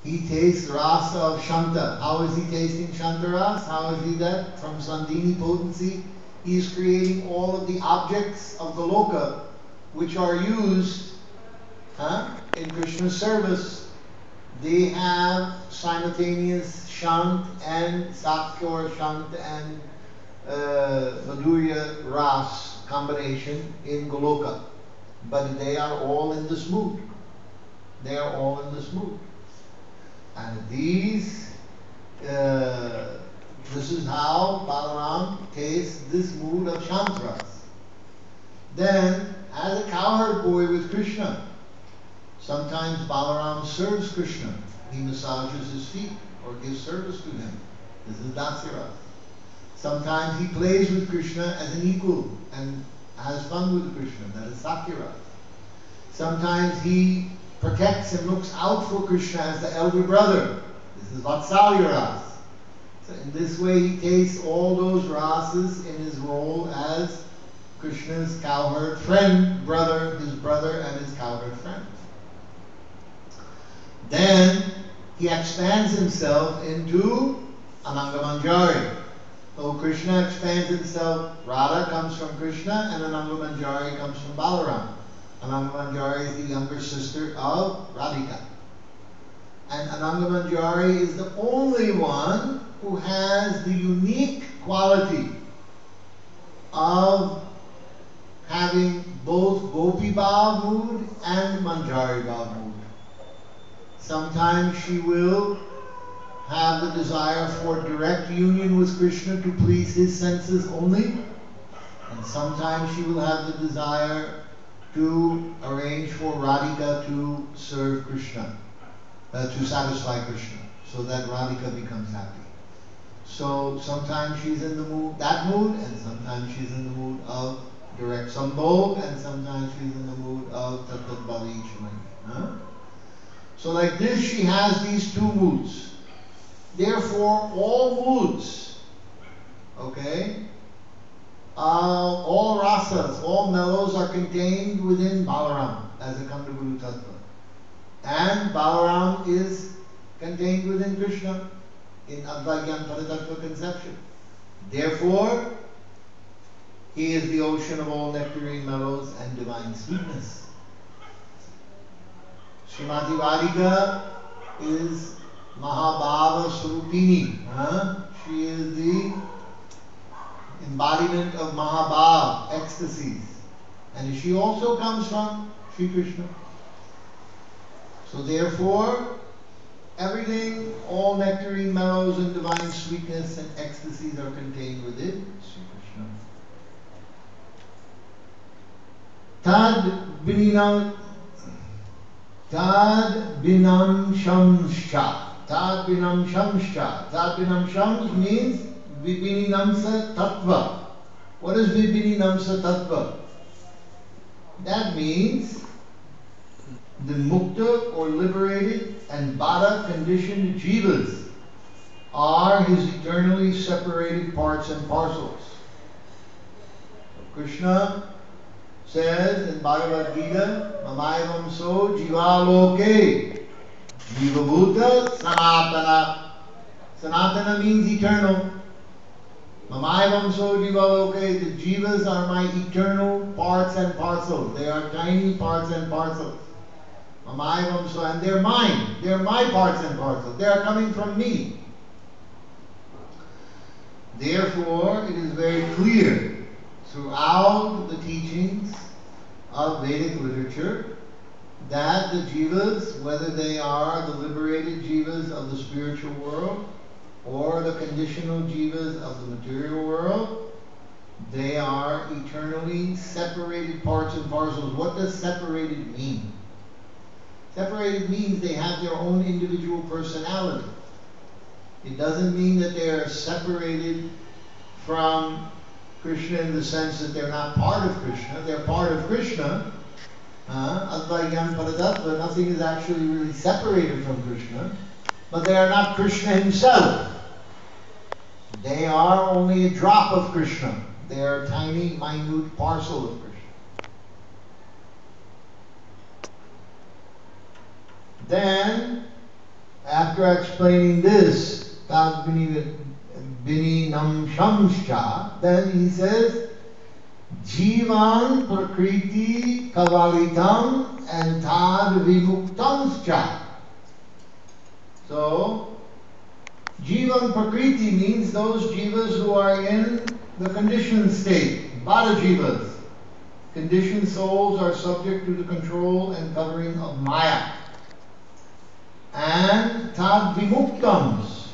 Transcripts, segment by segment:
he tastes rasa of Shanta. How is he tasting Shanta ras? How is he that? From Sandhini potency, he is creating all of the objects of the loka which are used in Krishna's service. They have simultaneous Shant and Sakhya Shant and Madhurya Ras combination in Goloka. But they are all in this mood. They are all in this mood. And these, this is how Balaram tastes this mood of Shantras. Then, as a cowherd boy with Krishna, sometimes Balaram serves Krishna. He massages his feet or gives service to him. This is Dasya. Sometimes he plays with Krishna as an equal and has fun with Krishna. That is Sakhya. Sometimes he protects and looks out for Krishna as the elder brother. This is Vatsalya ras. So in this way he tastes all those rasas in his role as Krishna's cowherd friend, brother, his brother and his cowherd friend. Then he expands himself into Ananga Manjari. So Krishna expands himself, Radha comes from Krishna and Ananga Manjari comes from Balaram. Ananga Manjari is the younger sister of Radhika. And Ananga Manjari is the only one who has the unique quality of having both Gopi Bhav mood and Manjari Bhav mood. Sometimes she will have the desire for direct union with Krishna to please his senses only. And sometimes she will have the desire to arrange for Radhika to serve Krishna, to satisfy Krishna, so that Radhika becomes happy. So sometimes she's in the mood, that mood, and sometimes she's in the mood of direct sambhog, and sometimes she's in the mood of tatat bali chumani. So like this, she has these two moods. Therefore, all moods, okay, all rasas, all mellows are contained within Balaram as a Kanda Guru Tattva. And Balaram is contained within Krishna in Advaigyan Paratattva conception. Therefore, he is the ocean of all nectarine mellows and divine sweetness. Srimati Radhika is Mahabhava Swarupini. She is the embodiment of Mahabhav, ecstasies. And she also comes from Sri Krishna. So therefore, everything, all nectarine mellows and divine sweetness and ecstasies are contained within Sri Krishna. Tad binam shamscha. Tad binam shamscha. Tad binam shams means Vibhininamsa Tattva. What is Vibhininamsa Tattva? That means the mukta or liberated and bada conditioned jivas are his eternally separated parts and parcels. Krishna says in Bhagavad Gita, Mamayavam so jiva-loke jiva-bhuta sanatana. Sanatana means eternal. Mamayavam so jiva-loke, the jivas are my eternal parts and parcels. They are tiny parts and parcels. Mamayavam so, and they're mine. They're my parts and parcels. They are coming from me. Therefore, it is very clear throughout the teachings of Vedic literature that the jivas, whether they are the liberated jivas of the spiritual world or the conditional jivas of the material world, they are eternally separated parts and parcels. What does separated mean? Separated means they have their own individual personality. It doesn't mean that they are separated from Krishna in the sense that they're not part of Krishna. They're part of Krishna. Advaigyan Paratattva, nothing is actually really separated from Krishna. But they are not Krishna himself. They are only a drop of Krishna. They are a tiny, minute parcel of Krishna. Then, as after explaining this, tad vininam shamscha, then he says, jivan prakrti kavalitam and tad vimuktamscha. So, jivan prakriti means those jivas who are in the conditioned state, bada jivas. Conditioned souls are subject to the control and covering of maya. And tad vimuktams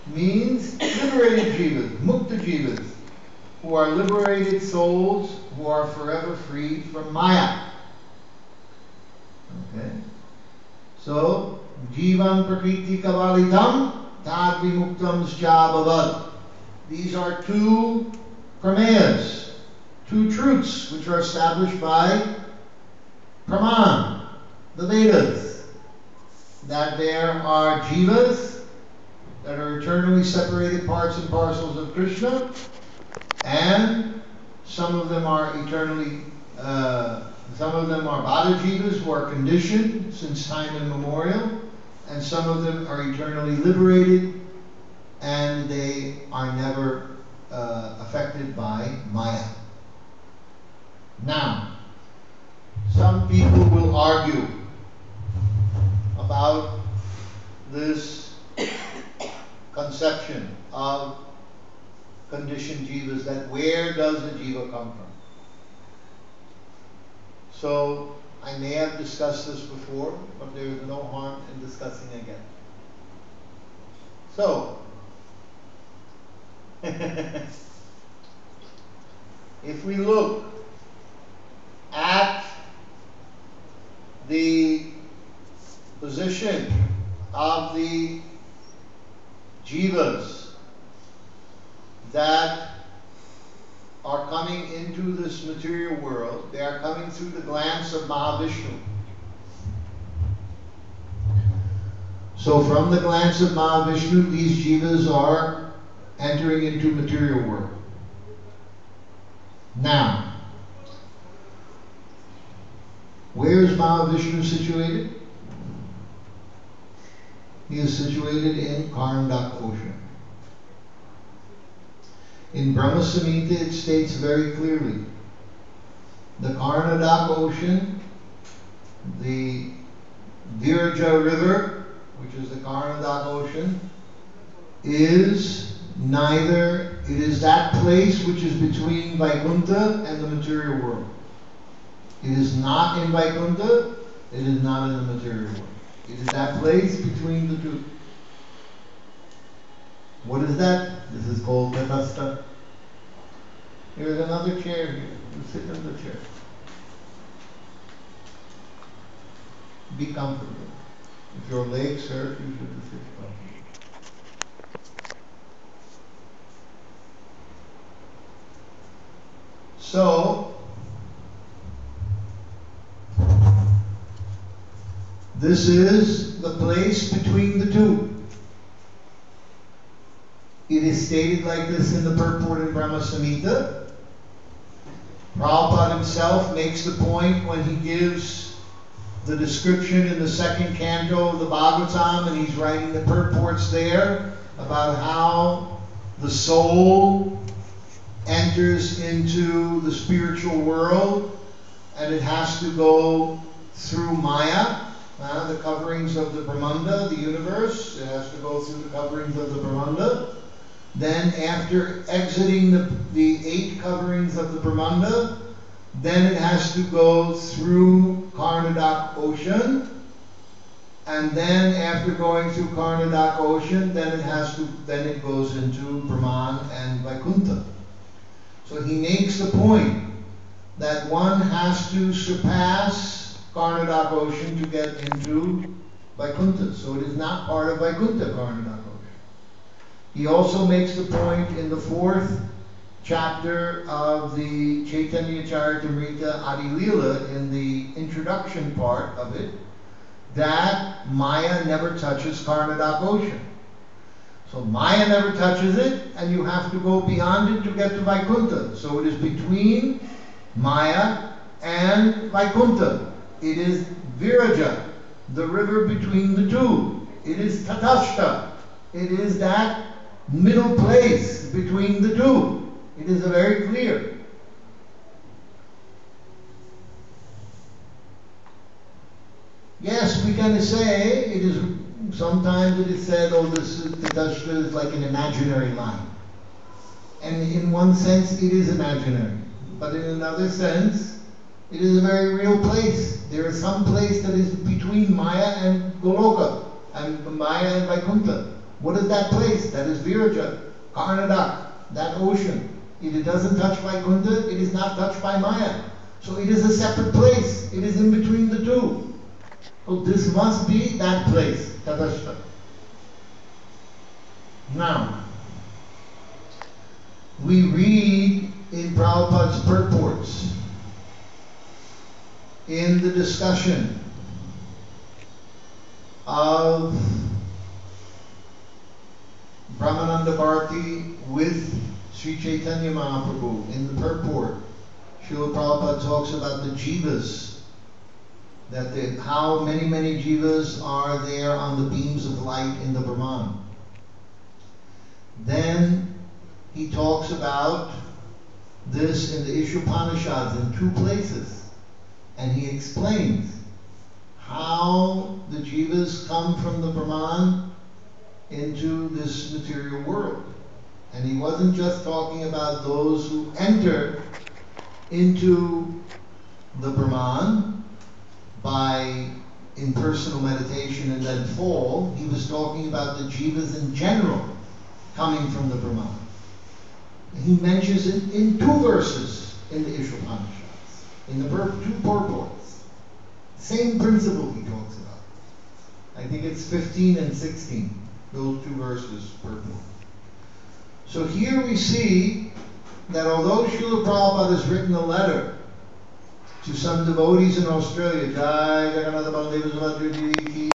means liberated jivas, mukta jivas, who are liberated souls who are forever free from maya. Okay? So, jivan prakriti kavalitam, tad vimuktams cha bhavad. These are two prameyas, two truths which are established by Praman, the Vedas, that there are jivas that are eternally separated parts and parcels of Krishna, and some of them are eternally, some of them are bada jivas who are conditioned since time immemorial, and some of them are eternally liberated and they are never affected by maya. Now, some people will argue about this conception of conditioned jivas, that where does the jiva come from? So, I may have discussed this before, but there is no harm in discussing again. So, if we look at the position of the jivas that are coming into this material world, they are coming through the glance of Mahavishnu. So from the glance of Mahavishnu, these jivas are entering into material world. Now, where is Mahavishnu situated? He is situated in Karnadak ocean. In Brahma Samhita it states very clearly, the Karnadak ocean, the Viraja river, which is the Karnadak ocean, is neither, it is that place which is between Vaikuntha and the material world. It is not in Vaikuntha, it is not in the material world. It is that place between the two. What is that? This is called tatastha. There is another chair here. You sit in the chair. Be comfortable. If your legs hurt, you should sit comfortably. So, this is the place between the two. It is stated like this in the purport in Brahma Samhita. Prabhupada himself makes the point when he gives the description in the second canto of the Bhagavatam, and he's writing the purports there about how the soul enters into the spiritual world and it has to go through Maya, the coverings of the Brahmanda, the universe. It has to go through the coverings of the Brahmanda. Then after exiting the 8 coverings of the Brahmanda, then it has to go through Karnadak ocean. And then after going through Karnadak ocean, then it goes into Brahman and Vaikuntha. So he makes the point that one has to surpass Karnadak ocean to get into Vaikuntha. So it is not part of Vaikuntha, Karnadak ocean. He also makes the point in the 4th chapter of the Chaitanya Charitamrita Adi Leela, in the introduction part of it, that Maya never touches Karnadak ocean. So Maya never touches it, and you have to go beyond it to get to Vaikuntha. So it is between Maya and Vaikuntha. It is Viraja, the river between the two. It is tatastha. It is that middle place between the two. It is very clear. Yes, we can say it is. Sometimes it is said, "Oh, this tatastha is like an imaginary line," and in one sense, it is imaginary. But in another sense, it is a very real place. There is some place that is between Maya and Goloka, and Maya and Vaikuntha. What is that place? That is Viraja, Karnadak, that ocean. If it doesn't touch Vaikuntha, it is not touched by Maya. So it is a separate place. It is in between the two. So this must be that place, tatastha. Now, we read in Prabhupada's purports, in the discussion of Brahmananda Bharati with Sri Chaitanya Mahaprabhu, in the purport, Srila Prabhupada talks about the jivas, that how many jivas are there on the beams of light in the Brahman. Then he talks about this in the Ishopanishads in two places. And he explains how the jivas come from the Brahman into this material world. And he wasn't just talking about those who enter into the Brahman by impersonal meditation and then fall. He was talking about the jivas in general coming from the Brahman. He mentions it in two verses in the Ishopanishads. In the two purports. Same principle he talks about. I think it's 15 and 16, those two verses purport. So here we see that although Srila Prabhupada has written a letter to some devotees in Australia, Jai Jagannatha Puri